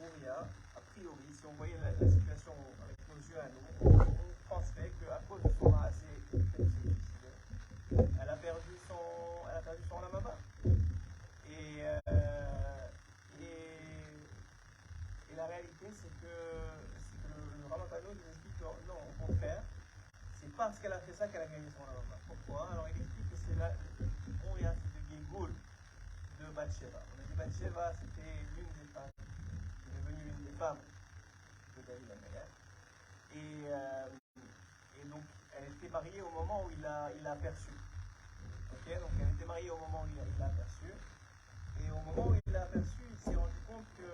Brouillard, a priori, si on voyait la situation avec nos yeux à nous, on penserait qu'à cause de son assez elle a perdu son lamaba. Et, et la réalité, c'est que le Ramabano nous explique que non, au contraire, c'est parce qu'elle a fait ça qu'elle a gagné son lamaba. Pourquoi? Alors il explique que c'est Brouillard, c'est de Gilgoul de Bathsheba. On a dit Bathsheba, c'était l'une des femmes, qui est devenue l'une des femmes de David Amelech. Et donc, elle était mariée au moment où il l'a aperçue. Okay, donc, elle était mariée au moment où il l'a aperçue. Et au moment où il l'a aperçue, il s'est rendu compte que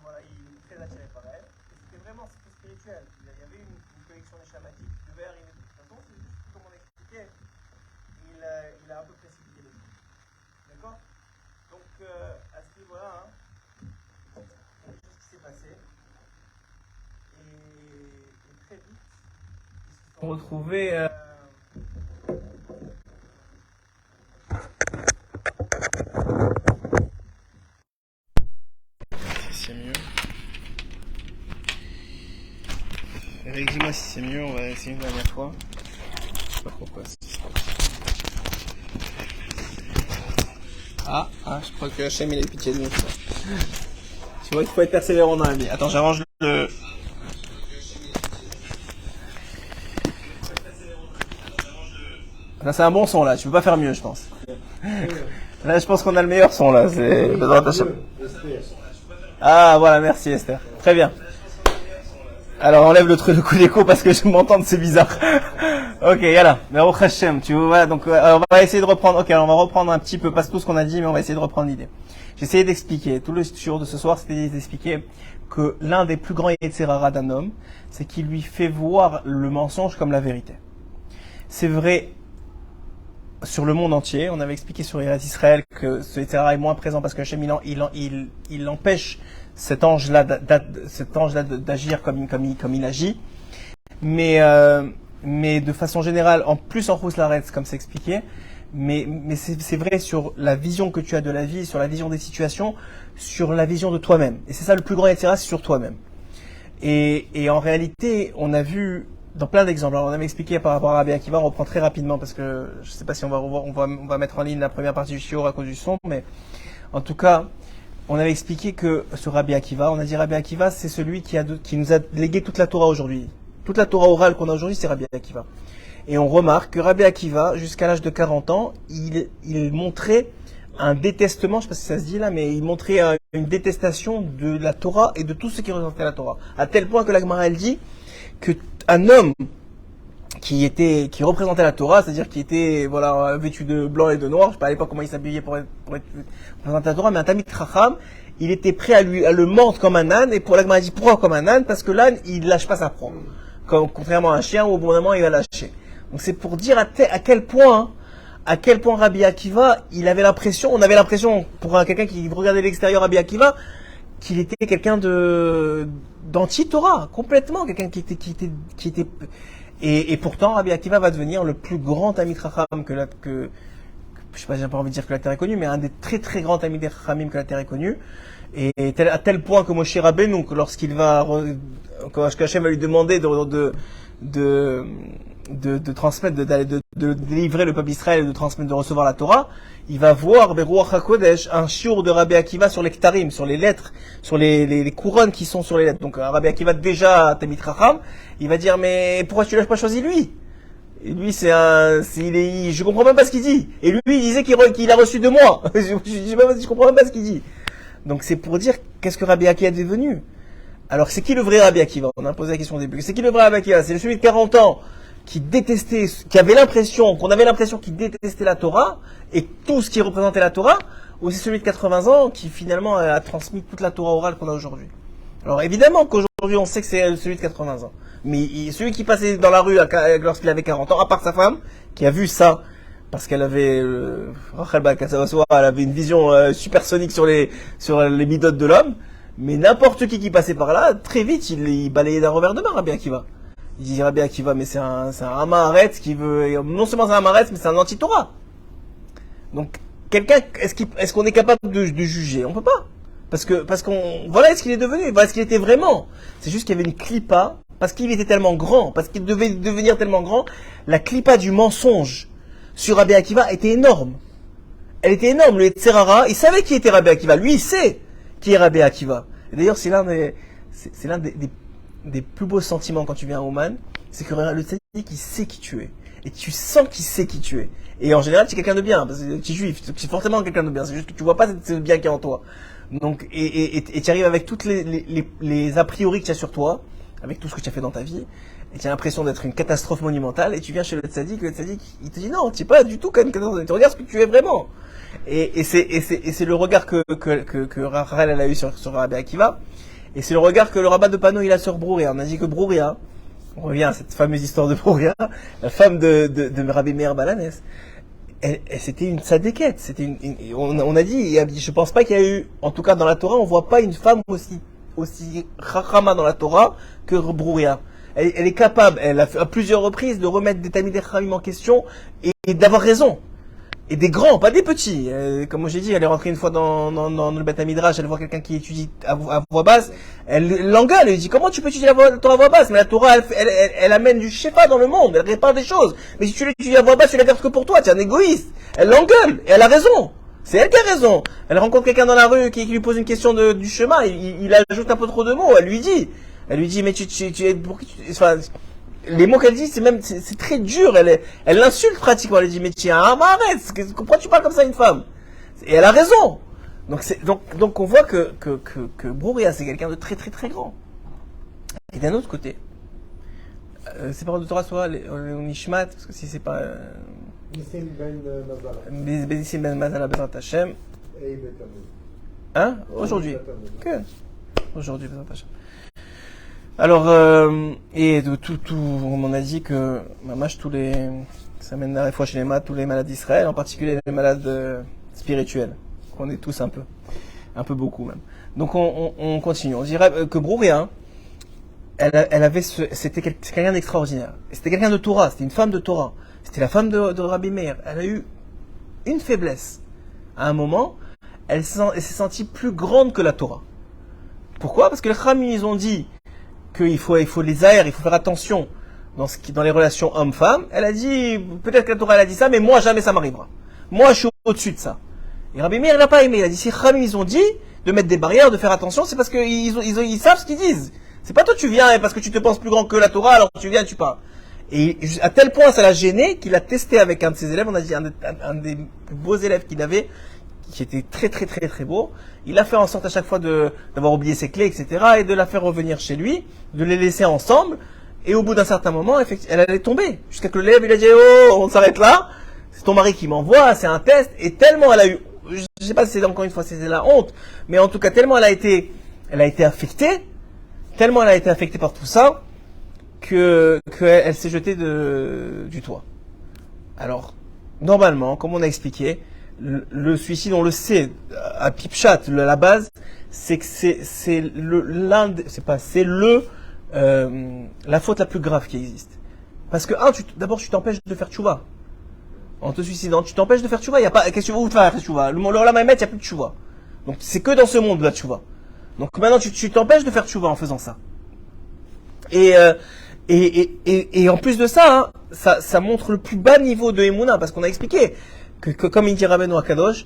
voilà, il était très attiré par elle. Et c'était spirituel. Il y avait une collection des schématiques qui devait arriver de toute façon. C'est juste comme on expliquait. Il a un peu précipité les choses. D'accord? Donc, à ce niveau-là, il y a quelque chose qui s'est passé. Et très vite, ils se sont retrouvés. C'est mieux. Eric, dis-moi si c'est mieux, on va essayer une dernière fois. Je sais pas pourquoi. Je crois que Hachem il a eu pitié de nous. Tu vois qu'il faut être persévérant dans la vie. Attends, j'arrange le. Là, c'est un bon son là, tu peux pas faire mieux, je pense. Là, je pense qu'on a le meilleur son là. C'est. Ah, voilà, merci Esther. Très bien. Alors, enlève le truc de coup d'écho parce que je m'entends, c'est bizarre. Ok, yalla. Mais au Hachem, tu vois, donc, on va essayer de reprendre. Ok, alors on va reprendre un petit peu, pas tout ce qu'on a dit, mais on va essayer de reprendre l'idée. J'ai essayé d'expliquer, tout le jour de ce soir, c'était d'expliquer que l'un des plus grands Yetzirara d'un homme, c'est qu'il lui fait voir le mensonge comme la vérité. C'est vrai sur le monde entier. On avait expliqué sur Israël que ce Yetzirara est moins présent parce que Hachem, il empêche cet ange-là d'agir comme il agit. Mais de façon générale, en plus en Rousse-Laretz, comme c'est expliqué, mais c'est vrai sur la vision que tu as de la vie, sur la vision des situations, sur la vision de toi-même. Et c'est ça le plus grand Yetzirah, c'est sur toi-même. Et en réalité, on a vu dans plein d'exemples. Alors on avait expliqué par rapport à Rabbi Akiva, on reprend très rapidement parce que je sais pas si on va mettre en ligne la première partie du shiur à cause du son, mais en tout cas, on avait expliqué que sur Rabbi Akiva, on a dit Rabbi Akiva, c'est celui qui nous a légué toute la Torah aujourd'hui. Toute la Torah orale qu'on a aujourd'hui, c'est Rabbi Akiva. Et on remarque que Rabbi Akiva, jusqu'à l'âge de 40 ans, il montrait un détestement, je sais pas si ça se dit là, mais il montrait une détestation de la Torah et de tout ce qui représentait la Torah. À tel point que la Gemara, elle dit que un homme qui représentait la Torah, c'est-à-dire qui était, voilà, vêtu de blanc et de noir, je sais pas à l'époque comment il s'habillait pour représenter la Torah, mais un Tamid Chacham, il était prêt à le mordre comme un âne, et pour la Gemara, elle dit pourquoi comme un âne? Parce que l'âne, il lâche pas sa proie. Contrairement à un chien, où au bon moment, il va lâcher. Donc c'est pour dire à quel point Rabbi Akiva, on avait l'impression, pour quelqu'un qui regardait l'extérieur Rabbi Akiva, qu'il était quelqu'un d'anti-Torah, complètement, quelqu'un qui était, et pourtant, Rabbi Akiva va devenir le plus grand Talmid Chacham que je sais pas, j'ai pas envie de dire que la terre est connue, mais un des très très grands Talmid Chachamim que la terre est connue. Et à tel point que Moshe Rabbeinu, lorsqu'il quand Hachem va lui demander de transmettre, de délivrer le peuple d'Israël, de transmettre, de recevoir la Torah, il va voir Beruach HaKodesh un shiur de Rabbi Akiva sur les ktarim, sur les lettres, sur les couronnes qui sont sur les lettres. Donc Rabbi Akiva déjà Talmid Chacham, il va dire mais pourquoi tu l'as pas choisi lui? Et lui je comprends même pas ce qu'il dit. Et lui il disait qu'il a reçu de moi. je comprends même pas ce qu'il dit. Donc c'est pour dire qu'est-ce que Rabbi Akiva est devenu. Alors c'est qui le vrai Rabbi Akiva? On a posé la question au début. C'est qui le vrai Rabbi Akiva? C'est celui de 40 ans qu'on avait l'impression qu'il détestait la Torah et tout ce qui représentait la Torah, ou c'est celui de 80 ans qui finalement a transmis toute la Torah orale qu'on a aujourd'hui? Alors évidemment qu'aujourd'hui on sait que c'est celui de 80 ans. Mais celui qui passait dans la rue lorsqu'il avait 40 ans, à part sa femme, qui a vu ça, parce qu'elle avait, Rachel elle avait une vision supersonique sur les midotes de l'homme, mais n'importe qui passait par là, très vite, il balayait d'un revers de main Rabbi Akiva. Il dit Rabbi Akiva, mais c'est un Amaharet qui veut, non seulement c'est un Amaharet, mais c'est un anti-Torah. Donc, quelqu'un, est-ce qu'on est capable de juger? On peut pas. Parce qu'on, voilà ce qu'il est devenu, voilà ce qu'il était vraiment. C'est juste qu'il y avait une clipa, parce qu'il était tellement grand, parce qu'il devait devenir tellement grand, la clipa du mensonge sur Rabbi Akiva était énorme. Elle était énorme, le Yetzirara, il savait qui était Rabbi Akiva, lui il sait qui est Rabbi Akiva. Et d'ailleurs c'est l'un des plus beaux sentiments quand tu viens à Ouman, c'est que le tzaddik il sait qui tu es. Et tu sens qu'il sait qui tu es. Et en général tu es quelqu'un de bien, parce que tu es juif, tu es forcément quelqu'un de bien, c'est juste que tu vois pas ce bien qui est en toi. Donc, et tu arrives avec toutes les a priori que tu as sur toi, avec tout ce que tu as fait dans ta vie, et tu as l'impression d'être une catastrophe monumentale, et tu viens chez le tzaddik, il te dit non, tu n'es pas du tout comme une catastrophe, tu regardes ce que tu es vraiment. Et c'est le regard que Rachel elle a eu sur Rabbi Akiva, et c'est le regard que le rabbin de Pano il a sur Brouria. On a dit que Brouria, on revient à cette fameuse histoire de Brouria, la femme de Rabbi Meir Balanes, c'était une tzadékette, on a dit, je pense pas qu'il y a eu, en tout cas dans la Torah, on voit pas une femme aussi chachama dans la Torah que Brouria. Elle est capable, elle a fait à plusieurs reprises de remettre des Talmidei Chachamim en question et d'avoir raison. Et des grands, pas des petits. Comme j'ai dit, elle est rentrée une fois dans le Beth Midrash, elle voit quelqu'un qui étudie à voix basse, elle l'engueule, elle lui dit comment tu peux étudier la Torah à voix basse? Mais la Torah, elle amène du shefa dans le monde, elle répare des choses. Mais si tu l'étudies à voix basse, tu la gardes que pour toi, tu es un égoïste. Elle l'engueule, et elle a raison. C'est elle qui a raison. Elle rencontre quelqu'un dans la rue qui lui pose une question du chemin, il ajoute un peu trop de mots, elle lui dit, mais enfin, les mots qu'elle dit, c'est très dur. Elle l'insulte pratiquement. Elle dit, mais tu es un amaret. Pourquoi tu parles comme ça à une femme? Et elle a raison. Donc on voit que Brouria, c'est quelqu'un de très très très grand. Et d'un autre côté, ces paroles de Torah soit les Nishmat, parce que si c'est pas Nissim ben Mazala. Nissim ben Mazala Bezrat Hashem. Hein? Aujourd'hui. Que? Aujourd'hui, Bezrat Hashem. Alors, et on en a dit que, mamash, ça mène la fois chez les malades, tous les malades d'Israël, en particulier les malades spirituels, qu'on est tous un peu beaucoup même. Donc on continue. On dirait que Brouria, c'était quelqu'un d'extraordinaire. C'était quelqu'un de Torah, c'était une femme de Torah. C'était la femme de Rabbi Meir. Elle a eu une faiblesse. À un moment, elle s'est sentie plus grande que la Torah. Pourquoi? Parce que les Chachamim, ils ont dit qu'il faut les aérer, il faut faire attention dans les relations homme-femme. Elle a dit, peut-être que la Torah elle a dit ça, mais moi jamais ça m'arrivera. Moi je suis au-dessus de ça. Et Rabbi Meir il n'a pas aimé. Il a dit, si Chachamim ils ont dit de mettre des barrières, de faire attention, c'est parce qu'ils savent ce qu'ils disent. C'est pas toi tu viens et parce que tu te penses plus grand que la Torah, alors tu viens et tu parles. Et à tel point ça l'a gêné qu'il a testé avec un de ses élèves. On a dit un des plus beaux élèves qu'il avait, qui était très très très très beau. Il a fait en sorte à chaque fois d'avoir oublié ses clés, etc. et de la faire revenir chez lui, de les laisser ensemble. Et au bout d'un certain moment, effectivement, elle allait tomber. Jusqu'à que l'élève il a dit oh, on s'arrête là. C'est ton mari qui m'envoie, c'est un test. Et tellement elle a eu, je sais pas si c'est encore une fois c'est la honte, mais en tout cas tellement elle a été affectée, tellement elle a été affectée par tout ça qu'elle s'est jetée du toit. Alors normalement, comme on a expliqué, le suicide, on le sait, à Pipchat, la base, c'est que c'est la faute la plus grave qui existe. Parce que, d'abord, tu t'empêches de faire tchouva. En te suicidant, tu t'empêches de faire tchouva. Il y a pas, qu'est-ce que tu veux, où tu vas faire tchouva? Le Olam Hamet, il n'y a plus de tchouva. Donc, c'est que dans ce monde, la tchouva. Donc, maintenant, tu t'empêches de faire tchouva en faisant ça. Et en plus de ça, hein, ça montre le plus bas niveau de Emouna, parce qu'on a expliqué que comme il dit Rabbeinu Akadosh,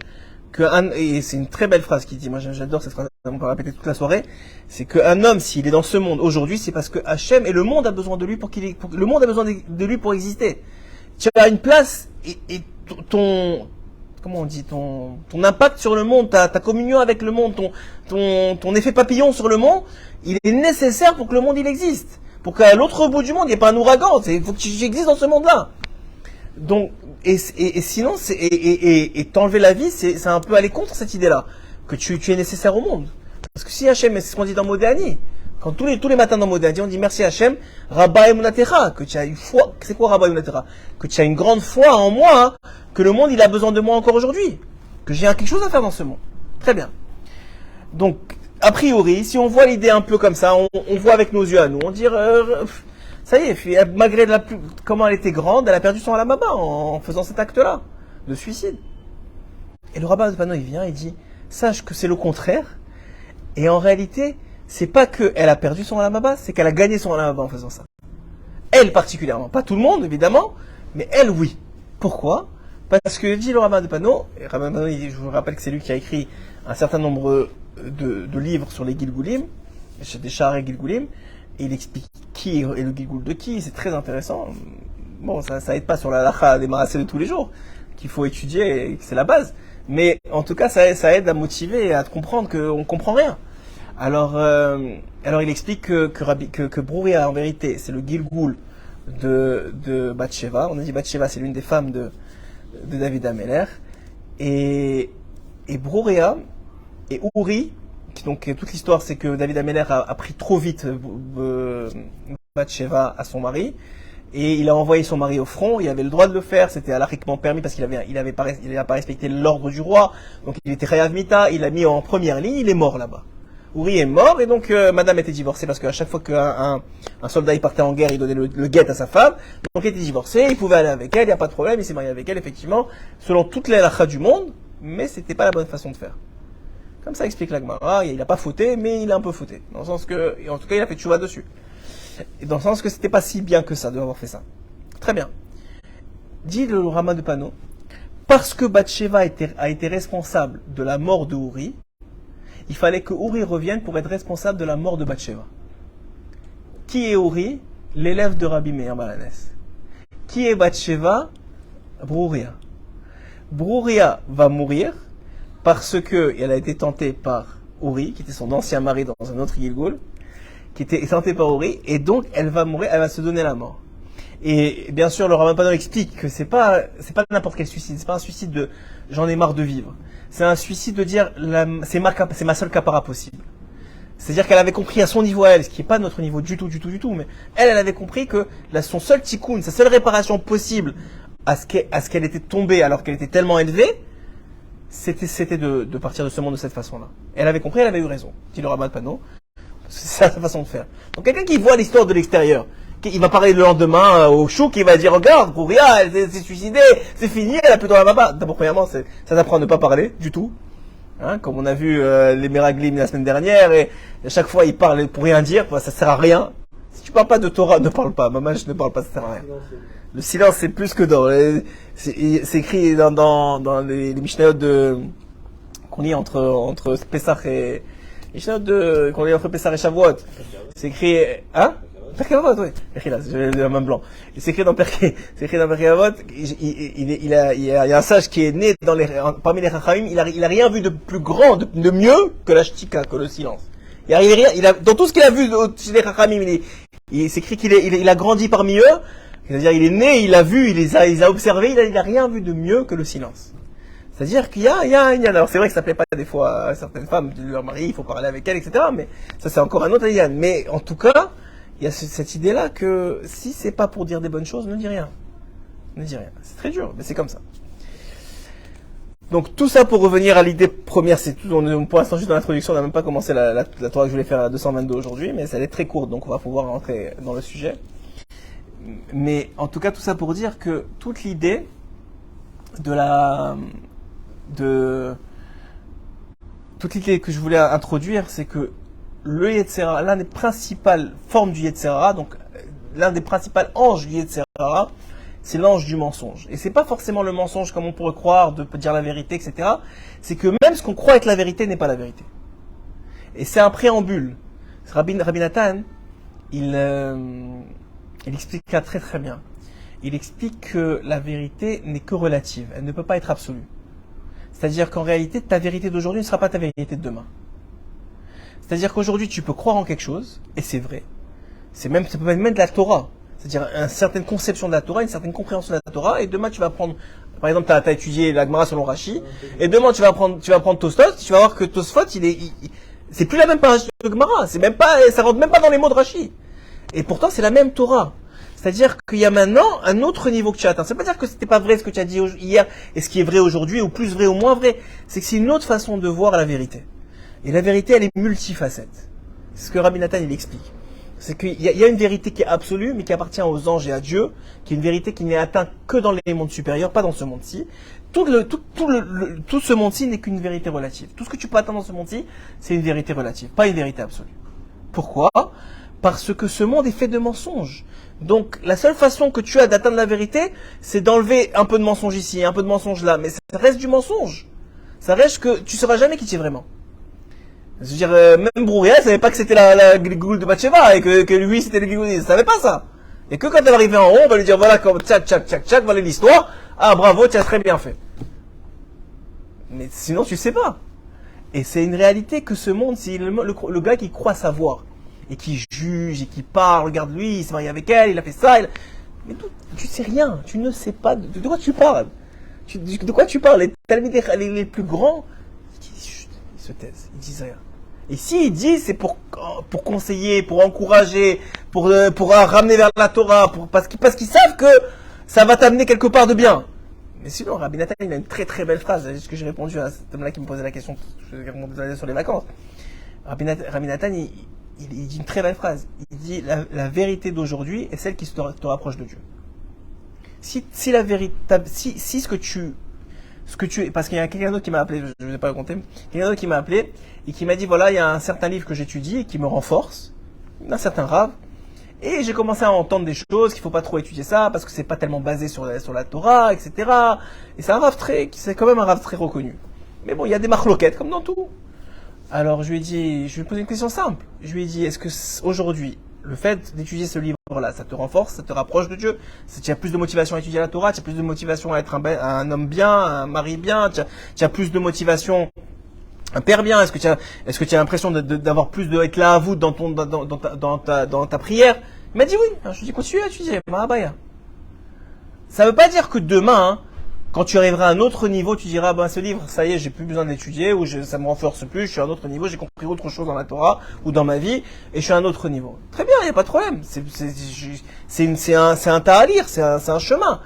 et c'est une très belle phrase qu'il dit, moi j'adore cette phrase, on peut répéter toute la soirée, c'est qu'un homme, s'il est dans ce monde aujourd'hui, c'est parce que Hachem et le monde a besoin de lui le monde a besoin de lui pour exister. Tu as une place, et comment on dit, ton impact sur le monde, ta communion avec le monde, ton effet papillon sur le monde, il est nécessaire pour que le monde il existe. Pour qu'à l'autre bout du monde, il n'y ait pas un ouragan, il faut que tu existes dans ce monde-là. Donc, et sinon, t'enlever la vie, c'est un peu aller contre cette idée-là, que tu es nécessaire au monde. Parce que si Hachem, c'est ce qu'on dit dans Modéani, quand tous les matins dans Modéani, on dit merci Hachem, Rabba Emunatecha, que tu as une foi, c'est quoi Rabba Emunatecha? Que tu as une grande foi en moi, hein, que le monde il a besoin de moi encore aujourd'hui, que j'ai quelque chose à faire dans ce monde. Très bien. Donc, a priori, si on voit l'idée un peu comme ça, on voit avec nos yeux à nous, on dit ça y est, malgré comment elle était grande, elle a perdu son alamaba en faisant cet acte-là, de suicide. Et le rabbin de Pano, il vient et dit, sache que c'est le contraire, Et en réalité, c'est pas qu'elle a perdu son Olam Haba, c'est qu'elle a gagné son Olam Haba en faisant ça. Elle particulièrement, pas tout le monde évidemment, mais elle oui. Pourquoi? Parce que dit le Rabbin de Pano, et Rabbin de Pano, je vous rappelle que c'est lui qui a écrit un certain nombre de livres sur les Gilgulim, des Sha'arei et Gilgulim, et il explique qui est le Gilgul de qui, c'est très intéressant. Bon, ça aide pas sur la halakha des marassés de tous les jours, qu'il faut étudier et que c'est la base. Mais en tout cas, ça aide à motiver et à comprendre qu'on comprend rien. Alors il explique que Brouria, en vérité, c'est le Gilgul de Bathsheba. On a dit Bathsheba, c'est l'une des femmes de David Améler. Et Brouria et Uri, donc toute l'histoire, c'est que David Améler a pris trop vite Bathsheba à son mari. Et il a envoyé son mari au front, il avait le droit de le faire, c'était halakhiquement permis parce qu'il n'a pas respecté l'ordre du roi, donc il était chayav mita, il l'a mis en première ligne, il est mort là-bas. Uri est mort et donc madame était divorcée parce qu'à chaque fois qu'un soldat il partait en guerre, il donnait le guet à sa femme, donc il était divorcé, il pouvait aller avec elle, il n'y a pas de problème, il s'est marié avec elle effectivement, selon toutes les halachas du monde, mais c'était pas la bonne façon de faire. Comme ça explique la Gemara, il n'a pas fauté, mais il a un peu fauté, dans le sens que, en tout cas il a fait tchouva dessus. Et dans le sens que c'était pas si bien que ça de avoir fait ça. Très bien. Dit le Rabbin de Pano, parce que Bathsheba a été responsable de la mort de Uri, il fallait que Uri revienne pour être responsable de la mort de Bathsheba. Qui est Uri? L'élève de Rabbi Meir Balanes. Qui est Bathsheba? Brouria. Brouria va mourir parce que elle a été tentée par Uri, qui était son ancien mari dans un autre Gilgul, qui était tenté par Uri, et donc elle va mourir, elle va se donner la mort. Et bien sûr, le Rabbin Pano explique que c'est pas n'importe quel suicide, c'est pas un suicide de j'en ai marre de vivre. C'est un suicide de dire c'est ma seule capara possible. C'est-à-dire qu'elle avait compris à son niveau à elle, ce qui n'est pas notre niveau du tout, mais elle avait compris que son seul tikkun, sa seule réparation possible à ce qu'elle était tombée alors qu'elle était tellement élevée, c'était de partir de ce monde de cette façon-là. Elle avait compris, elle avait eu raison, dit le Rabbin Pano. C'est sa façon de faire. Donc quelqu'un qui voit l'histoire de l'extérieur, il va parler le lendemain au chouk, il va dire regarde, Brouria, elle s'est suicidée, c'est fini, elle a plutôt la baba. D'abord premièrement, ça t'apprend à ne pas parler du tout. Hein, comme on a vu les Meraglim la semaine dernière, et à chaque fois ils parlent pour rien dire, ça sert à rien. Si tu parles pas de Torah, ne parle pas. Maman, je ne parle pas, ça sert à rien. Le silence c'est plus que d'or. C'est écrit dans les Mishnayot qu'on lit entre Pesach et qu'on lit entre Pessah et Shavuot. C'est écrit, hein? Perkei Avot, oui. J'ai la main blanc. C'est écrit dans Perkei Avot. Il y a un sage qui est né parmi les Chachamim, il a rien vu de plus grand, de mieux que la shtika, que le silence. Dans tout ce qu'il a vu chez les Chachamim, c'est écrit qu'il a grandi parmi eux. C'est-à-dire, il est né, il a vu, il les a observés, il a rien vu de mieux que le silence. C'est-à-dire qu'il y a alors c'est vrai que ça plaît pas des fois à certaines femmes, de leur mari, il faut parler avec elle, etc. Mais ça c'est encore un autre yann. Mais en tout cas, il y a cette idée-là que si c'est pas pour dire des bonnes choses, ne dis rien. Ne dis rien. C'est très dur, mais c'est comme ça. Donc tout ça pour revenir à l'idée première, c'est tout. Pour l'instant juste dans l'introduction, on n'a même pas commencé la Torah que je voulais faire à 222 aujourd'hui, mais elle est très courte, donc on va pouvoir rentrer dans le sujet. Mais en tout cas, tout ça pour dire que toute l'idée toute l'idée que je voulais introduire, c'est que le Yetzer Hara, l'un des principales formes du Yetzer Hara, donc l'un des principaux anges du Yetzer Hara, c'est l'ange du mensonge. Et c'est pas forcément le mensonge comme on pourrait croire, de dire la vérité, etc. C'est que même ce qu'on croit être la vérité n'est pas la vérité. Et c'est un préambule. Rabbi Nathan, il explique ça très très bien. Il explique que la vérité n'est que relative, elle ne peut pas être absolue. C'est-à-dire qu'en réalité, ta vérité d'aujourd'hui ne sera pas ta vérité de demain. C'est-à-dire qu'aujourd'hui, tu peux croire en quelque chose, et c'est vrai. Ça peut même être de la Torah. C'est-à-dire une certaine conception de la Torah, une certaine compréhension de la Torah, et demain tu vas prendre, par exemple, tu as étudié la Gemara selon Rashi, et demain tu vas prendre Tosfot, tu vas voir que Tosfot, c'est plus la même page de Gemara, ça rentre même pas dans les mots de Rashi. Et pourtant, c'est la même Torah. C'est-à-dire qu'il y a maintenant un autre niveau que tu as atteint. Ça veut pas dire que c'était pas vrai ce que tu as dit hier et ce qui est vrai aujourd'hui, ou plus vrai ou moins vrai. C'est que c'est une autre façon de voir la vérité. Et la vérité, elle est multifacette. C'est ce que Rabbi Nathan, il explique. C'est qu'il y a une vérité qui est absolue, mais qui appartient aux anges et à Dieu, qui est une vérité qui n'est atteinte que dans les mondes supérieurs, pas dans ce monde-ci. Tout ce monde-ci n'est qu'une vérité relative. Tout ce que tu peux atteindre dans ce monde-ci, c'est une vérité relative, pas une vérité absolue. Pourquoi? Parce que ce monde est fait de mensonges. Donc, la seule façon que tu as d'atteindre la vérité, c'est d'enlever un peu de mensonge ici, un peu de mensonge là, mais ça reste du mensonge. Ça reste que tu sauras jamais qui tu es vraiment. Je veux dire, même Brouria, il savait pas que c'était la Gigoul de Bathsheba et que lui c'était le Gigoul. Il savait pas ça. Et que quand elle arrivait en haut, on va lui dire voilà, comme tchac, tchac, tchac, tchac, voilà l'histoire. Ah, bravo, tu as très bien fait. Mais sinon, tu sais pas. Et c'est une réalité que ce monde, c'est le gars qui croit savoir et qui juge et qui parle, regarde lui, il s'est marié avec elle, il a fait ça. Mais tu sais rien, tu ne sais pas de quoi tu parles. De quoi tu parles? Les talmidim les plus grands, ils se taisent, ils disent rien. Et s'ils disent, c'est pour conseiller, pour encourager, pour ramener vers la Torah, parce qu'ils savent que ça va t'amener quelque part de bien. Mais sinon, Rabbi Nathan, il a une très très belle phrase. C'est ce que j'ai répondu à cet homme-là qui me posait la question sur les vacances. Rabbi Nathan, il dit une très belle phrase. Il dit la vérité d'aujourd'hui est celle qui te rapproche de Dieu. Si la vérité, si ce que tu parce qu'il y a quelqu'un d'autre qui m'a appelé, je ne vais pas le raconter, quelqu'un d'autre qui m'a appelé et qui m'a dit voilà, il y a un certain livre que j'étudie et qui me renforce, un certain Rav, et j'ai commencé à entendre des choses qu'il faut pas trop étudier ça parce que c'est pas tellement basé sur la Torah, etc. Et c'est un Rav c'est quand même un Rav très reconnu. Mais bon, il y a des marloquettes comme dans tout. Alors je lui ai posé une question simple. Je lui ai dit est-ce que aujourd'hui le fait d'étudier ce livre-là, ça te renforce, ça te rapproche de Dieu, tu as plus de motivation à étudier la Torah, tu as plus de motivation à être un homme bien, un mari bien, tu as plus de motivation, un père bien, est-ce que tu as l'impression d'avoir plus de être là à vous dans ta prière? Il m'a dit oui. Alors, je lui ai dit continue à étudier, Mahabaya. Ça veut pas dire que demain, quand tu arriveras à un autre niveau, tu diras, ce livre, ça y est, j'ai plus besoin d'étudier, ou ça me renforce plus, je suis à un autre niveau, j'ai compris autre chose dans la Torah, ou dans ma vie, et je suis à un autre niveau. Très bien, il n'y a pas de problème. C'est un tas à lire, c'est un chemin.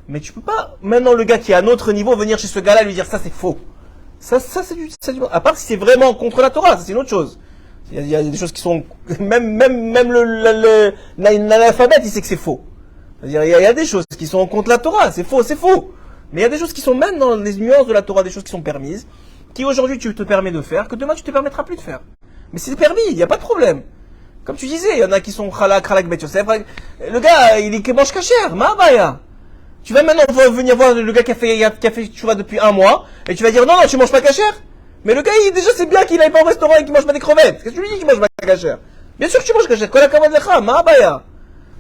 Mais tu peux pas, maintenant, le gars qui est à un autre niveau, venir chez ce gars-là et lui dire, ça c'est faux. Ça c'est du, à part si c'est vraiment contre la Torah, ça c'est une autre chose. Il y a des choses qui sont, même l'alphabet, il sait que c'est faux. C'est-à-dire, il y a des choses qui sont contre la Torah, c'est faux, c'est faux. Mais il y a des choses qui sont même dans les nuances de la Torah, des choses qui sont permises, qui aujourd'hui tu te permets de faire, que demain tu te permettras plus de faire. Mais c'est permis, il n'y a pas de problème. Comme tu disais, il y en a qui sont khalak bet Yosef. Le gars, il mange kasher, ma'abaya. Tu vas maintenant venir voir le gars qui a fait tu vois depuis un mois, et tu vas dire non, tu manges pas kasher. Mais le gars, déjà c'est bien qu'il aille pas au restaurant et qu'il mange pas des crevettes. Qu'est-ce que tu lui dis qu'il mange pas kasher? Bien sûr que tu manges kasher, kol hakavod lecha, ma'abaya.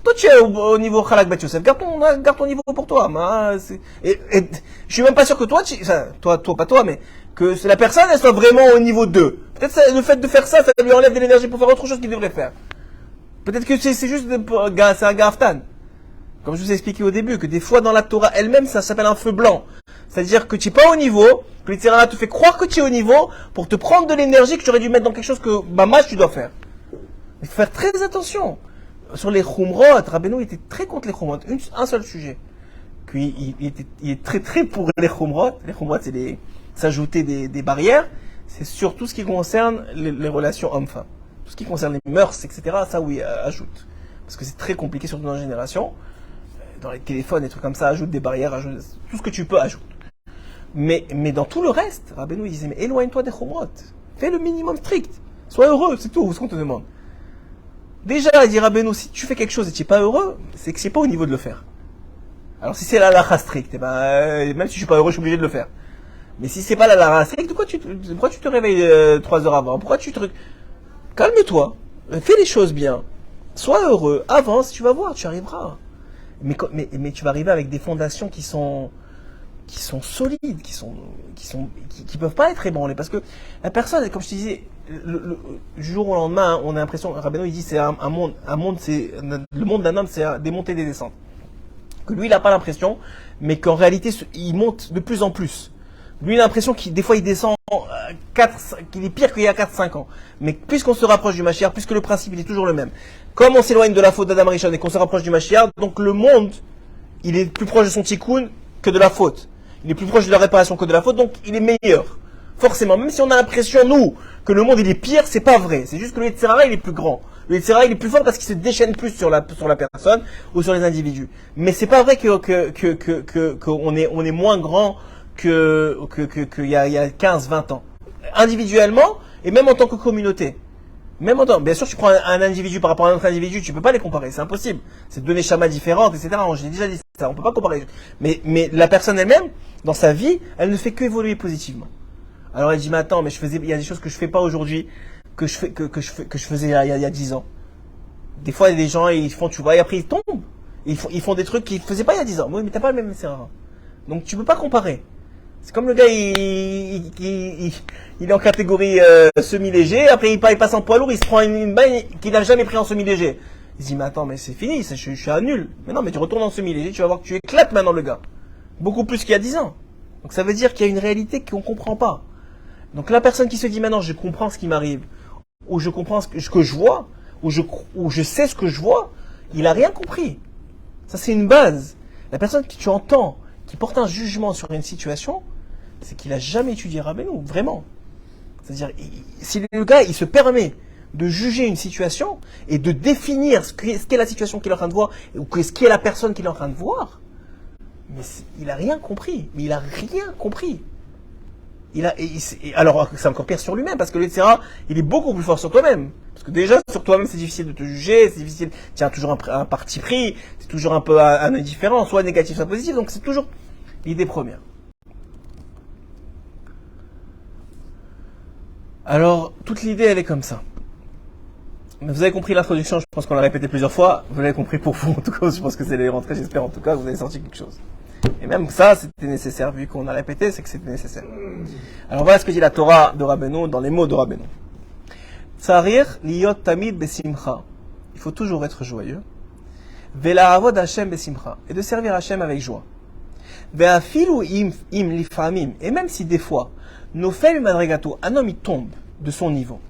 Toi, tu es au niveau Khalak Bet Yosef. Garde ton niveau pour toi. Et je suis même pas sûr que toi, pas toi, mais que la personne, elle soit vraiment au niveau 2. Peut-être le fait de faire ça lui enlève de l'énergie pour faire autre chose qu'il devrait faire. Peut-être que c'est juste, c'est un gaftan. Comme je vous ai expliqué au début, que des fois dans la Torah elle-même, ça s'appelle un feu blanc. C'est-à-dire que tu es pas au niveau, que le Tirana te fait croire que tu es au niveau pour te prendre de l'énergie que tu aurais dû mettre dans quelque chose que, tu dois faire. Il faut faire très attention. Sur les Khumrot, Rabbeinu était très contre les Khumrot. Un seul sujet. Puis il est très très pour les Khumrot. Les Khumrot, c'est s'ajouter des barrières. C'est sur tout ce qui concerne les relations hommes-femmes. Tout ce qui concerne les mœurs, etc. Ça, oui, ajoute. Parce que c'est très compliqué, surtout dans la génération. Dans les téléphones, des trucs comme ça, ajoute des barrières, ajoute tout ce que tu peux, ajoute. Mais dans tout le reste, Rabbeinu, il disait, mais éloigne-toi des Khumrot. Fais le minimum strict. Sois heureux, c'est tout ce qu'on te demande. Déjà, il dit Rabbeinu, si tu fais quelque chose et tu n'es pas heureux, c'est que c'est pas au niveau de le faire. Alors si c'est la halakha stricte, même si je suis pas heureux, je suis obligé de le faire. Mais si c'est pas la halakha stricte, pourquoi tu te réveilles 3 heures avant? Calme-toi, fais les choses bien, sois heureux, avance, tu vas voir, tu arriveras. Mais tu vas arriver avec des fondations qui sont solides, qui peuvent pas être ébranlées, parce que la personne, comme je te disais, du jour au lendemain, on a l'impression, Rabbeinu il dit c'est un monde, c'est le monde d'un homme, c'est des montées et des descentes. Que lui, il n'a pas l'impression, mais qu'en réalité, il monte de plus en plus. Lui, il a l'impression des fois, il descend qu'il est pire qu'il y a 4-5 ans. Mais puisqu'on se rapproche du Mashiach, puisque le principe il est toujours le même, comme on s'éloigne de la faute d'Adam Rishon et qu'on se rapproche du Mashiach, donc le monde, il est plus proche de son tikkun que de la faute. Il est plus proche de la réparation que de la faute, donc il est meilleur. Forcément, même si on a l'impression, nous, que le monde il est pire, c'est pas vrai. C'est juste que le Yetzirah il est plus grand. Le Yetzirah, il est plus fort parce qu'il se déchaîne plus sur la personne ou sur les individus. Mais c'est pas vrai qu'on est moins grand qu'il y a 15, 20 ans. Individuellement, et même en tant que communauté. Bien sûr, tu prends un individu par rapport à un autre individu, tu peux pas les comparer, c'est impossible. C'est deux schémas différentes, etc. J'ai déjà dit ça, on peut pas comparer. Mais la personne elle-même, dans sa vie, elle ne fait que évoluer positivement. Alors elle dit, mais attends, mais il y a des choses que je fais pas aujourd'hui, que je faisais il y a 10 ans. Des fois, il y a des gens, ils font, tu vois, et après ils tombent. Ils font des trucs qu'ils faisaient pas il y a 10 ans. Oui, mais t'as pas le même erreur. Donc tu peux pas comparer. C'est comme le gars, il est en catégorie semi-léger, après il passe en poids lourd, il se prend une bagne qu'il n'a jamais pris en semi-léger. Il se dit, mais attends, mais c'est fini, je suis à nul. Mais non, mais tu retournes en semi-léger, tu vas voir que tu éclates maintenant le gars. Beaucoup plus qu'il y a 10 ans. Donc ça veut dire qu'il y a une réalité qu'on comprend pas. Donc la personne qui se dit, maintenant je comprends ce qui m'arrive, ou je comprends ce que je vois, ou je sais ce que je vois, il a rien compris. Ça c'est une base. La personne que tu entends, qui porte un jugement sur une situation, c'est qu'il a jamais étudié Rabbeinu, vraiment. C'est-à-dire, si le gars, il se permet de juger une situation et de définir ce qu'est la situation qu'il est en train de voir, ou ce qu'est la personne qu'il est en train de voir, mais il a rien compris. Mais il a rien compris. Alors, c'est encore pire sur lui-même, parce que etc., il est beaucoup plus fort sur toi-même. Parce que déjà, sur toi-même, c'est difficile de te juger, c'est difficile, tu as toujours un parti pris, c'est toujours un peu un indifférent, soit négatif, soit positif, donc c'est toujours l'idée première. Alors, toute l'idée, elle est comme ça. Mais vous avez compris l'introduction, je pense qu'on l'a répété plusieurs fois. Vous l'avez compris pour vous, en tout cas, je pense que c'est les rentrées, j'espère en tout cas que vous avez sorti quelque chose. Et même ça, c'était nécessaire, vu qu'on a répété, c'est que c'était nécessaire. Alors voilà ce que dit la Torah de Rabbeinu, dans les mots de Rabbeinu. Tsarir liyot tamid besimcha. Il faut toujours être joyeux. Ve'la'avod Hashem besimcha. Et de servir Hashem avec joie. Ve'afilu im lifamim. Et même si des fois, nofel madrigato, un homme il tombe de son niveau.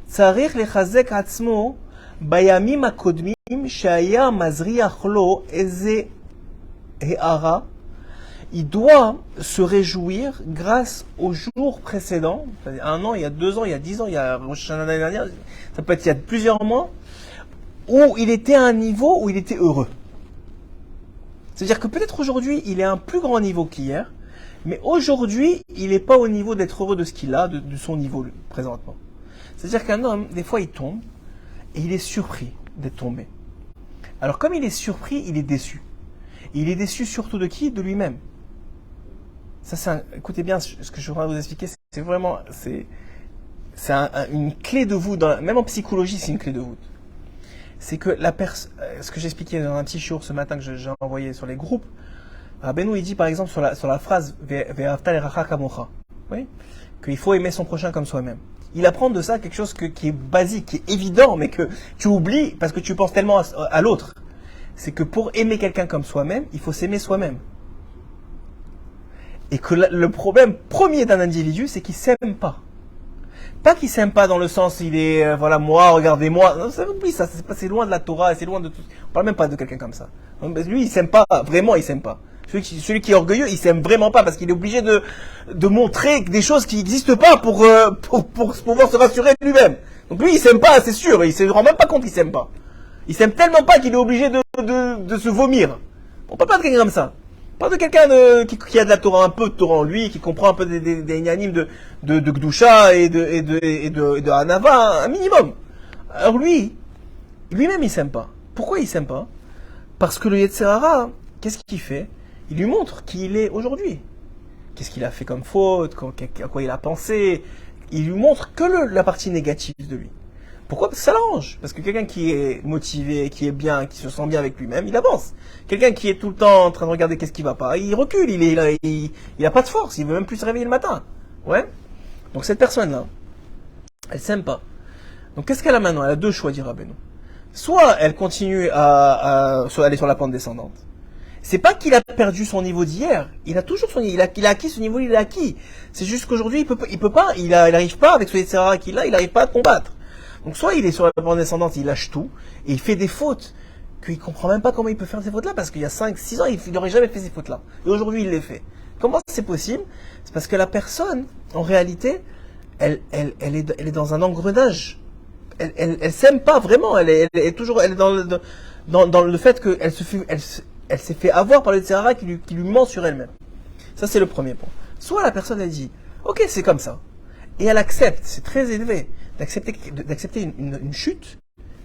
Tsarir lechazek atzmo bayamim akodmim shaya mazriach lo eze he'ara. Il doit se réjouir grâce aux jours précédents, c'est-à-dire un an, il y a 2 ans, il y a 10 ans, il y a l'année dernière, ça peut être il y a plusieurs mois, où il était à un niveau où il était heureux. C'est-à-dire que peut-être aujourd'hui, il est à un plus grand niveau qu'hier, mais aujourd'hui, il n'est pas au niveau d'être heureux de ce qu'il a, de son niveau présentement. C'est-à-dire qu'un homme, des fois, il tombe, et il est surpris d'être tombé. Alors comme il est surpris, il est déçu. Et il est déçu surtout de qui? De lui-même. Ça, écoutez bien, ce que je suis en train de vous expliquer, c'est vraiment, c'est une clé de voûte, même en psychologie, c'est une clé de voûte. C'est que ce que j'expliquais dans un petit shiur ce matin que j'ai envoyé sur les groupes, Rabbeinu, il dit par exemple sur la phrase Ve'ahavta l'eracha kamocha, oui, qu'il faut aimer son prochain comme soi-même. Il apprend de ça quelque chose qui est basique, qui est évident, mais que tu oublies parce que tu penses tellement à l'autre. C'est que pour aimer quelqu'un comme soi-même, il faut s'aimer soi-même. Et que le problème premier d'un individu, c'est qu'il s'aime pas. Pas qu'il s'aime pas dans le sens, il est, voilà, moi, regardez-moi. Non, ça oublie ça, c'est loin de la Torah, c'est loin de tout. On parle même pas de quelqu'un comme ça. Lui, il s'aime pas, vraiment, il s'aime pas. Celui qui est orgueilleux, il s'aime vraiment pas parce qu'il est obligé de montrer des choses qui n'existent pas pour pouvoir se rassurer de lui-même. Donc lui, il s'aime pas, c'est sûr, il se rend même pas compte qu'il s'aime pas. Il s'aime tellement pas qu'il est obligé de se vomir. On parle pas de quelqu'un comme ça. On parle de quelqu'un qui a de la Torah, un peu de Torah en lui, qui comprend un peu des inanimes de Gdusha et de Hanava, un minimum. Alors lui-même il s'aime pas. Pourquoi il s'aime pas? Parce que le Yetzirah, qu'est-ce qu'il fait? Il lui montre qui il est aujourd'hui. Qu'est-ce qu'il a fait comme faute, à quoi il a pensé. Il lui montre que la partie négative de lui. Pourquoi? Parce que ça l'arrange. Parce que quelqu'un qui est motivé, qui est bien, qui se sent bien avec lui-même, il avance. Quelqu'un qui est tout le temps en train de regarder qu'est-ce qui va pas, il recule, il a pas de force, il veut même plus se réveiller le matin. Ouais? Donc cette personne-là, elle s'aime pas. Donc qu'est-ce qu'elle a maintenant? Elle a 2 choix, dit Rabbeinu. Soit elle continue à aller sur la pente descendante. C'est pas qu'il a perdu son niveau d'hier. Il a toujours son niveau. Il a acquis ce niveau, il l'a acquis. C'est juste qu'aujourd'hui, il arrive pas avec ce Yetzirah qu'il a, il arrive pas à combattre. Donc soit il est sur la pente descendante, il lâche tout, et il fait des fautes, qu'il comprend même pas comment il peut faire ces fautes-là, parce qu'il y a 5-6 ans, il n'aurait jamais fait ces fautes-là. Et aujourd'hui, il les fait. Comment c'est possible? C'est parce que la personne, en réalité, elle est dans un engrenage elle s'aime pas vraiment. Elle est toujours, elle est dans le fait qu'elle elle s'est fait avoir par le Yetzirah qui lui ment sur elle-même. Ça, c'est le premier point. Soit la personne, elle dit, ok, c'est comme ça. Et elle accepte, c'est très élevé, d'accepter une chute,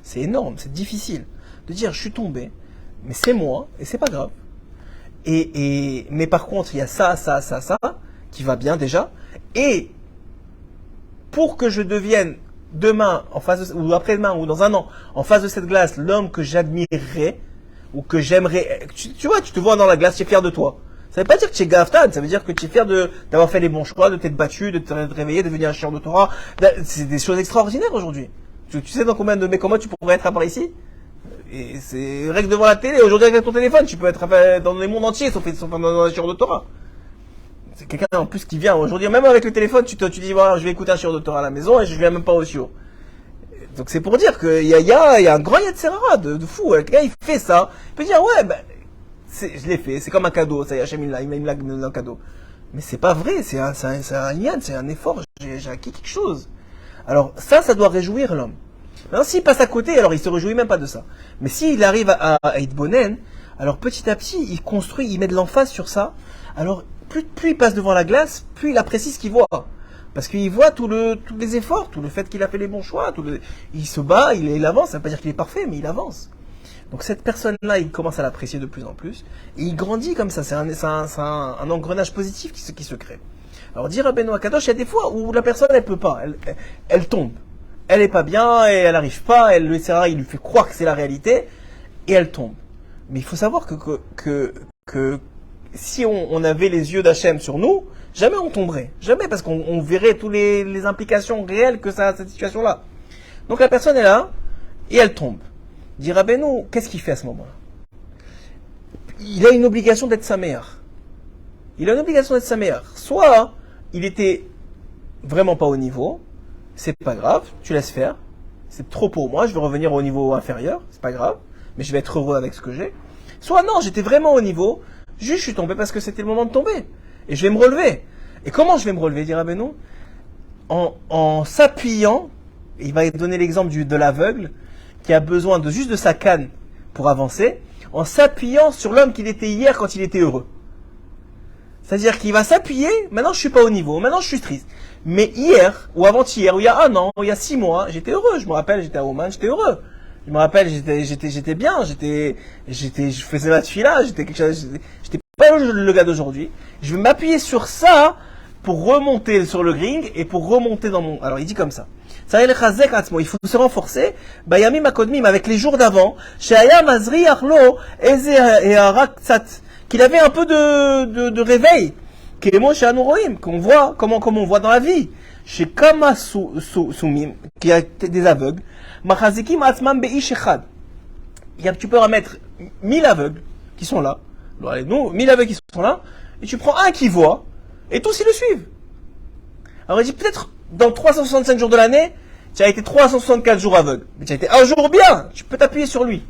c'est énorme, c'est difficile. De dire, je suis tombé, mais c'est moi, et c'est pas grave. Mais par contre, il y a ça, qui va bien déjà. Et pour que je devienne demain, ou après-demain, ou dans un an, en face de cette glace, l'homme que j'admirerais, ou que j'aimerais, tu vois, tu te vois dans la glace, tu es fier de toi. Ça veut pas dire que tu es gaftan, ça veut dire que tu es fier d'avoir fait les bons choix, de t'être battu, de te réveiller, de devenir un chieur de Torah. C'est des choses extraordinaires aujourd'hui. Tu sais dans combien de mecs comme moi tu pourrais être à part ici? Et c'est règle devant la télé. Aujourd'hui avec ton téléphone, tu peux être dans les mondes entiers, sauf dans un chieur de Torah. C'est quelqu'un en plus qui vient aujourd'hui, même avec le téléphone, tu dis voilà, je vais écouter un chieur de Torah à la maison et je viens même pas au shiur. Donc c'est pour dire qu'il y a un grand Yetzirah de fou. Le gars il fait ça, il peut dire ouais, je l'ai fait, c'est comme un cadeau, ça y est, Hachem il me l'a donné un cadeau. Mais c'est pas vrai, c'est un yann, c'est un effort, j'ai acquis quelque chose. Alors ça doit réjouir l'homme. Maintenant s'il passe à côté, alors il se réjouit même pas de ça. Mais s'il arrive à être bonen, alors petit à petit, il met de l'emphase sur ça. Alors plus il passe devant la glace, plus il apprécie ce qu'il voit. Parce qu'il voit tous les efforts, tout le fait qu'il a fait les bons choix, il se bat, il avance, ça veut pas dire qu'il est parfait, mais il avance. Donc cette personne-là, il commence à l'apprécier de plus en plus, et il grandit comme ça, c'est un engrenage positif qui se crée. Alors dire à Benoît Kadosh, il y a des fois où la personne, elle peut pas, elle tombe. Elle est pas bien, et elle arrive pas, le Yetzirah, il lui fait croire que c'est la réalité, et elle tombe. Mais il faut savoir que si on avait les yeux d'Hachem sur nous, jamais on tomberait. Jamais, parce qu'on verrait toutes les implications réelles que ça a cette situation-là. Donc la personne est là, et elle tombe. Dit Rabbeinu, qu'est-ce qu'il fait à ce moment-là? Il a une obligation d'être sa mère. Soit il était vraiment pas au niveau, c'est pas grave, tu laisses faire. C'est trop pour moi, je vais revenir au niveau inférieur, c'est pas grave, mais je vais être heureux avec ce que j'ai. Soit non, j'étais vraiment au niveau, juste je suis tombé parce que c'était le moment de tomber. Et je vais me relever. Et comment je vais me relever, dit Rabbeinu? En s'appuyant, il va donner l'exemple de l'aveugle, qui a besoin juste de sa canne pour avancer, en s'appuyant sur l'homme qu'il était hier quand il était heureux. C'est-à-dire qu'il va s'appuyer, maintenant je suis pas au niveau, maintenant je suis triste. Mais hier, ou avant-hier, ou il y a un an, ou il y a 6 mois, j'étais heureux. Je me rappelle, j'étais à Oman, j'étais heureux. Je me rappelle, j'étais bien, je faisais ma tefila, j'étais pas le gars d'aujourd'hui. Je vais m'appuyer sur ça pour remonter sur le green et pour remonter dans mon... Alors il dit comme ça. Il faut se renforcer, bayamim akodmim, avec les jours d'avant, she'aya mazri achlo eze ha'araksat, qu'il avait un peu de réveil, kemo she'anu roim, qu'on voit, comme on voit dans la vie, chez kama sumim, qui a des aveugles, machazikim atzmam beish echad. Tu peux remettre 1000 aveugles qui sont là, allez, nous, 1000 aveugles qui sont là, et tu prends un qui voit, et tous ils le suivent. Alors il dit peut-être dans 365 jours de l'année, tu as été 364 jours aveugle. Mais tu as été un jour bien, tu peux t'appuyer sur lui.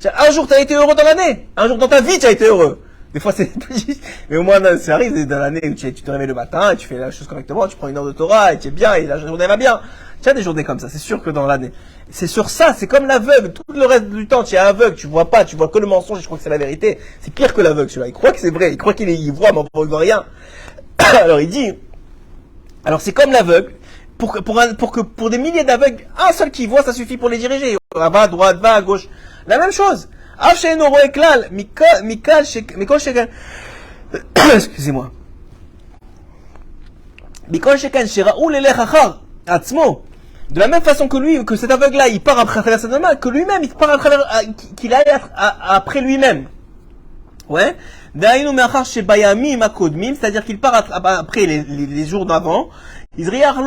Un jour tu as été heureux dans l'année, un jour dans ta vie tu as été heureux. Des fois c'est plus, mais au moins ça arrive dans l'année où tu te réveilles le matin, et tu fais la chose correctement, tu prends une heure de Torah, et tu es bien, et la journée va bien. Tu as des journées comme ça, c'est sûr que dans l'année. C'est sur ça, c'est comme l'aveugle, tout le reste du temps tu es aveugle, tu vois pas, tu vois que le mensonge, et je crois que c'est la vérité. C'est pire que l'aveugle celui-là, il croit que c'est vrai, il croit qu'il voit, mais il voit rien. Alors il dit, alors c'est comme l'aveugle, pour des milliers d'aveugles, un seul qui voit, ça suffit pour les diriger. Va à droite, va à gauche. La même chose. Excusez-moi. De la même façon que cet aveugle-là, il part après travers cet animal, que lui-même, il part à travers, qu'il aille après lui-même. Ouais. C'est-à-dire qu'il part après les jours d'avant. Et grâce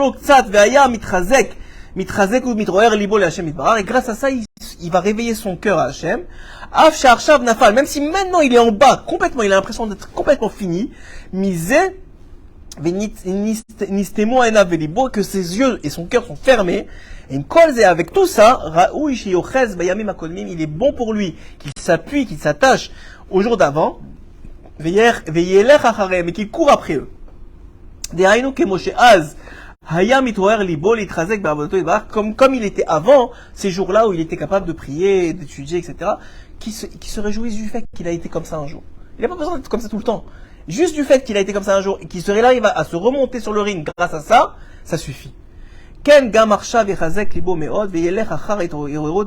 à ça, il va réveiller son cœur à Hachem. Même si maintenant il est en bas, complètement, il a l'impression d'être complètement fini. Que ses yeux et son cœur sont fermés. Et avec tout ça, il est bon pour lui qu'il s'appuie, qu'il s'attache au jour d'avant, mais qu'il court après eux. Comme il était avant, ces jours-là où il était capable de prier, d'étudier, etc., qui se réjouissent du fait qu'il a été comme ça un jour. Il n'a pas besoin d'être comme ça tout le temps. Juste du fait qu'il a été comme ça un jour et qu'il serait là, il va à se remonter sur le ring grâce à ça, ça suffit. Ken gamarcha vechazek libo meod veyelech achar etorot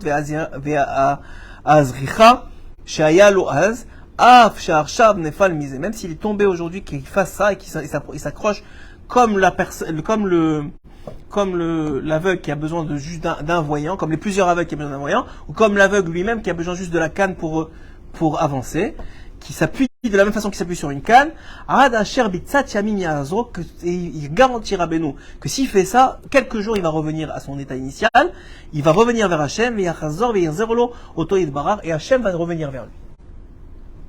veazricha sheaya lo az af she'arshav nefal mise. Même s'il est tombé aujourd'hui, qu'il fasse ça et qu'il s'accroche comme l'aveugle qui a besoin de juste d'un voyant, comme les plusieurs aveugles qui ont besoin d'un voyant, ou comme l'aveugle lui-même qui a besoin juste de la canne pour avancer, qui s'appuie de la même façon qu'il s'appuie sur une canne, il garantira Beno que s'il fait ça, quelques jours il va revenir à son état initial, il va revenir vers Hachem, et Hachem va revenir vers lui.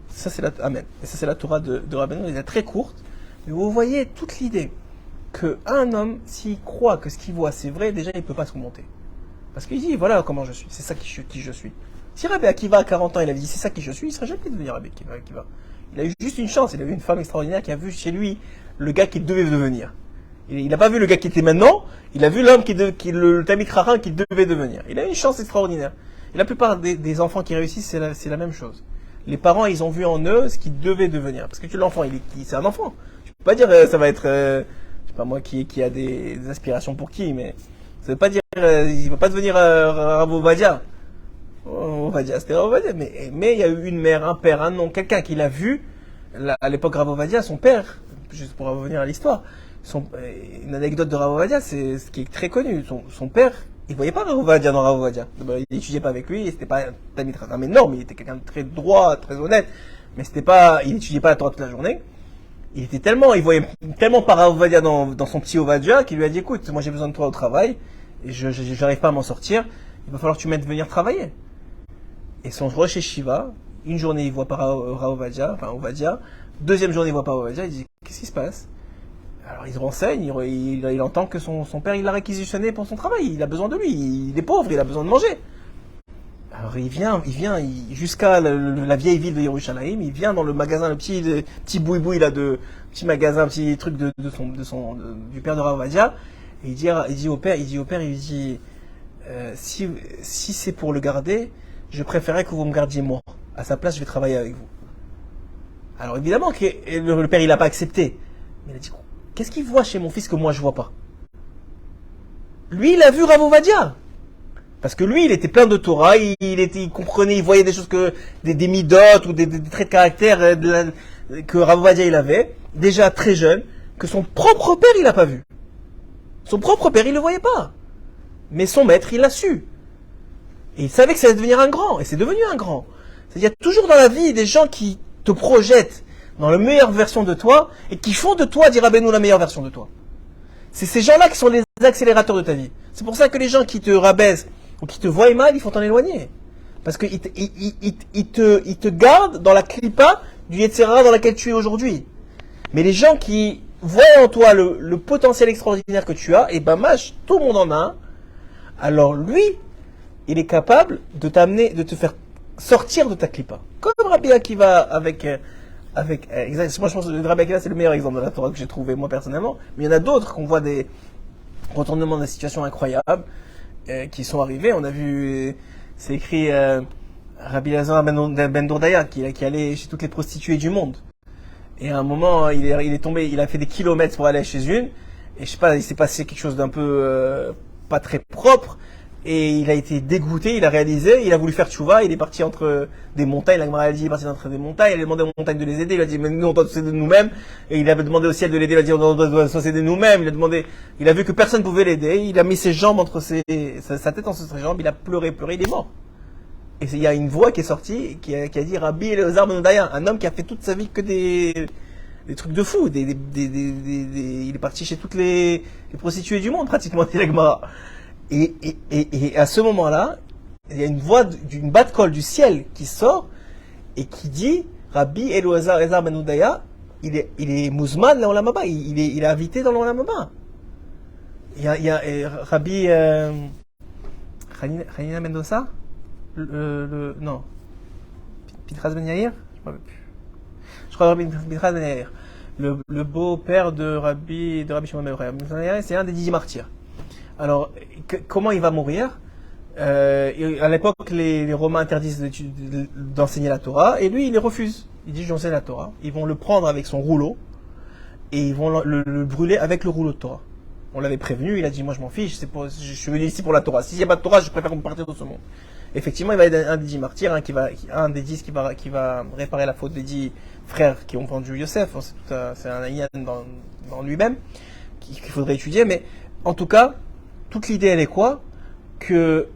Ça c'est la, Amen. Et ça c'est la Torah de Rabbeinu, elle est très courte, mais vous voyez toute l'idée qu'un homme, s'il croit que ce qu'il voit c'est vrai, déjà il ne peut pas se remonter. Parce qu'il dit, voilà comment je suis, c'est ça qui je suis. Si Rabbi Akiva à 40 ans, il avait dit c'est ça qui je suis, il ne serait jamais devenu Rabbi Akiva. Il a eu juste une chance, il a vu une femme extraordinaire qui a vu chez lui le gars qu'il devait devenir. Il n'a pas vu le gars qui était maintenant, il a vu l'homme le Talmid Chacham qu'il devait devenir. Il a eu une chance extraordinaire. Et la plupart des enfants qui réussissent, c'est la même chose. Les parents, ils ont vu en eux ce qu'ils devaient devenir. Parce que l'enfant, c'est un enfant. Tu peux pas dire ça va être, je sais pas moi qui a des aspirations pour qui, mais ça veut pas dire, il va pas devenir Rav Ovadia. Ovadia, c'était Ovadia, mais il y a eu une mère, un père, un oncle, quelqu'un qui l'a vu, à l'époque Rav Ovadia, son père, juste pour revenir à l'histoire, une anecdote de Rav Ovadia, c'est ce qui est très connu, son père, il voyait pas Rav Ovadia dans Rav Ovadia, il n'étudiait pas avec lui, c'était pas un Talmid Chacham énorme, il était quelqu'un de très droit, très honnête, mais il n'étudiait pas la Torah toute la journée, il voyait tellement par Rav Ovadia dans son petit Ovadia, qu'il lui a dit, écoute, moi j'ai besoin de toi au travail, et je n'arrive pas à m'en sortir, il va falloir que tu m'aides venir travailler. Et son Rosh Yeshiva, une journée il voit pas Ovadia, deuxième journée il voit pas Ovadia, il dit qu'est-ce qui se passe? Alors il se renseigne, il entend que son père il l'a réquisitionné pour son travail, il a besoin de lui, il est pauvre, il a besoin de manger. Alors il vient jusqu'à la vieille ville de Yerushalayim, il vient dans le magasin, le petit boui-boui là petit magasin, petit truc du père de Rav Ovadia, et il dit au père, si c'est pour le garder, je préférais que vous me gardiez moi. À sa place, je vais travailler avec vous. Alors évidemment que le père, il n'a pas accepté. Mais il a dit, qu'est-ce qu'il voit chez mon fils que moi je vois pas? Lui, il a vu Rav Ovadia. Parce que lui, il était plein de Torah, il comprenait, il voyait des choses des midotes ou des traits de caractère que Rav Ovadia il avait, déjà très jeune, que son propre père, il n'a pas vu. Son propre père, il le voyait pas. Mais son maître, il l'a su. Et il savait que ça allait devenir un grand, et c'est devenu un grand. C'est-à-dire, il y a toujours dans la vie des gens qui te projettent dans la meilleure version de toi, et qui font de toi, dit Rabbeinu, la meilleure version de toi. C'est ces gens-là qui sont les accélérateurs de ta vie. C'est pour ça que les gens qui te rabaissent, ou qui te voient mal, il faut t'en éloigner. Parce qu'ils te gardent dans la clipa du Yetzirah dans laquelle tu es aujourd'hui. Mais les gens qui voient en toi le potentiel extraordinaire que tu as, et ben mâche, tout le monde en a un, alors lui, il est capable de t'amener, de te faire sortir de ta clipa. Comme Rabbi Akiva avec moi je pense que Rabbi Akiva c'est le meilleur exemple de la Torah que j'ai trouvé moi personnellement, mais il y en a d'autres qu'on voit des retournements de situation incroyables qui sont arrivés. On a vu, c'est écrit Rabbi Lazar ben Dourdaya qui allait chez toutes les prostituées du monde. Et à un moment, il est tombé, il a fait des kilomètres pour aller chez une, et je sais pas, il s'est passé quelque chose d'un peu pas très propre, et il a été dégoûté, il a réalisé, il a voulu faire tchouva, il est parti entre des montagnes, la Gemara a dit, il est parti entre des montagnes, il a demandé aux montagnes de les aider, il a dit, mais nous on doit tous aider nous-mêmes, et il avait demandé au ciel de l'aider, il a dit, on doit tous aider nous-mêmes, il a vu que personne ne pouvait l'aider, il a mis ses jambes sa tête entre ses jambes, il a pleuré, il est mort. Et il y a une voix qui est sortie, qui a dit, Rabbi Elazar ben Odaya, un homme qui a fait toute sa vie que des trucs de fou, il est parti chez toutes les prostituées du monde, pratiquement, dit la Gemara. Et à ce moment-là, il y a une voix d'une bat-kol du ciel qui sort et qui dit Rabbi Elazar ben Odaya, il est mouzman dans l'Olam Haba, il est invité dans l'Olam Haba. Il y a Rabbi Hanina Mendoza, non, Pinchas Ben Yair, je crois Rabbi Pinchas Ben Yair. le beau-père de Rabbi Shimon ben Yochai. C'est un des 10 martyrs. Alors, comment il va mourir? À l'époque, les Romains interdisent d'enseigner la Torah, et lui, il les refuse. Il dit, j'enseigne la Torah. Ils vont le prendre avec son rouleau, et ils vont le brûler avec le rouleau de Torah. On l'avait prévenu, il a dit, moi je m'en fiche, je suis venu ici pour la Torah. S'il n'y a pas de Torah, je préfère me partir de ce monde. Effectivement, il va être un des 10 martyrs, un des 10 qui va réparer la faute des 10 frères qui ont vendu Yosef. C'est un ayyan dans lui-même, qu'il faudrait étudier, mais en tout cas, toute l'idée, elle est quoi? Il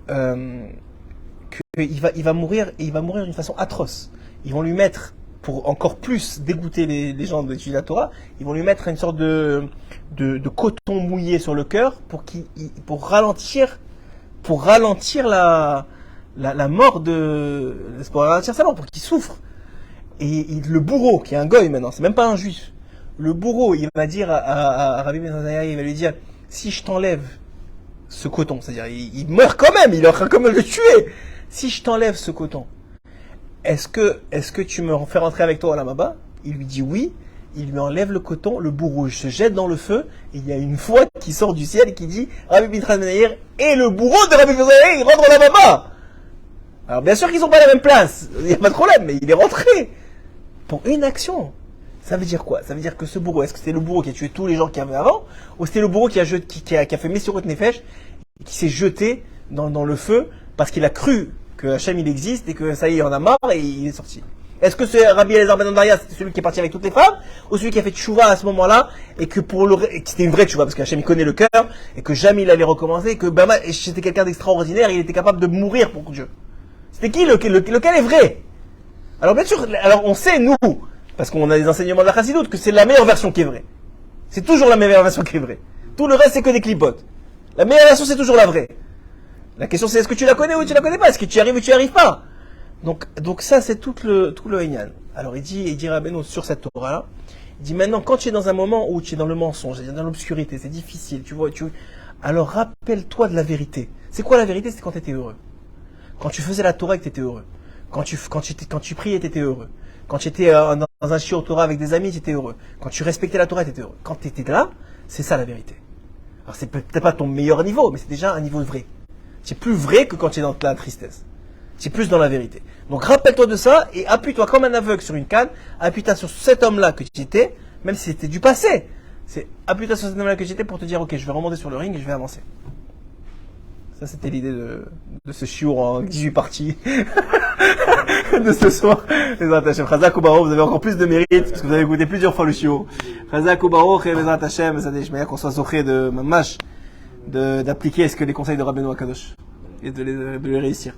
va mourir, et il va mourir d'une façon atroce. Ils vont lui mettre, pour encore plus dégoûter les gens d'étudier la Torah, ils vont lui mettre une sorte de coton mouillé sur le cœur pour ralentir la mort pour ralentir sa mort, pour qu'il souffre. Et le bourreau, qui est un goy maintenant, c'est même pas un juif, le bourreau, il va dire à Rabbi Ben Azariah, il va lui dire, si je t'enlève ce coton, c'est-à-dire il meurt quand même, il est en train quand même de le tuer, si je t'enlève ce coton, est-ce que tu me fais rentrer avec toi à la Maba? Il lui dit oui. Il lui enlève le coton, le bourreau se jette dans le feu, et il y a une voix qui sort du ciel et qui dit Rabbi Pinchas ben Yair et le bourreau de Rabbi Pinchas ben Yair, il rentre à la Maba. Alors bien sûr qu'ils sont pas à la même place, il n'y a pas de problème, mais il est rentré pour une action. Ça veut dire quoi? Ça veut dire que ce bourreau, est-ce que c'était le bourreau qui a tué tous les gens qu'il y avait avant, ou c'était le bourreau qui a fait Messirut Nefesh, et qui s'est jeté dans le feu parce qu'il a cru que Hachem il existe et que ça y est, il en a marre et il est sorti? Est-ce que c'est Rabbi Elazar ben Andaria, c'était celui qui est parti avec toutes les femmes, ou celui qui a fait tchouva à ce moment-là, et que c'était une vraie tchouva, parce qu'Hachem il connaît le cœur, et que jamais il allait recommencer, et que c'était quelqu'un d'extraordinaire, il était capable de mourir pour Dieu? C'était qui lequel est vrai? Alors bien sûr, on sait nous, parce qu'on a des enseignements de la Chassidoute, que c'est la meilleure version qui est vraie. C'est toujours la meilleure version qui est vraie. Tout le reste c'est que des clipotes. La meilleure version c'est toujours la vraie. La question c'est est-ce que tu la connais ou tu la connais pas? Est-ce que tu y arrives ou tu y arrives pas? Donc ça c'est tout le Inyan. Alors il dit Rabbeinu sur cette Torah-là, il dit maintenant quand tu es dans un moment où tu es dans le mensonge, c'est-à-dire dans l'obscurité, c'est difficile, alors rappelle-toi de la vérité. C'est quoi la vérité? C'est quand tu étais heureux. Quand tu faisais la Torah et que tu étais heureux. Quand tu priais, tu étais heureux. Quand tu étais dans un shiur Torah avec des amis, tu étais heureux. Quand tu respectais la Torah, tu étais heureux. Quand tu étais là, c'est ça la vérité. Alors c'est peut-être pas ton meilleur niveau, mais c'est déjà un niveau vrai. C'est plus vrai que quand tu es dans la tristesse. C'est plus dans la vérité. Donc rappelle-toi de ça et appuie-toi comme un aveugle sur une canne. Appuie-toi sur cet homme-là que tu étais, même si c'était du passé. Appuie-toi sur cet homme-là que tu étais pour te dire ok, je vais remonter sur le ring et je vais avancer. Ça c'était l'idée de ce shiur en 18 parties de ce soir. Bezrat Hashem, Chazak Ubarov, vous avez encore plus de mérite parce que vous avez écouté plusieurs fois le shiur. Chazak Ubarov et Bezrat Hashem, qu'on soit zoché de mamash, d'appliquer ce que les conseils de Rabbeinu Akadosh et de les réussir.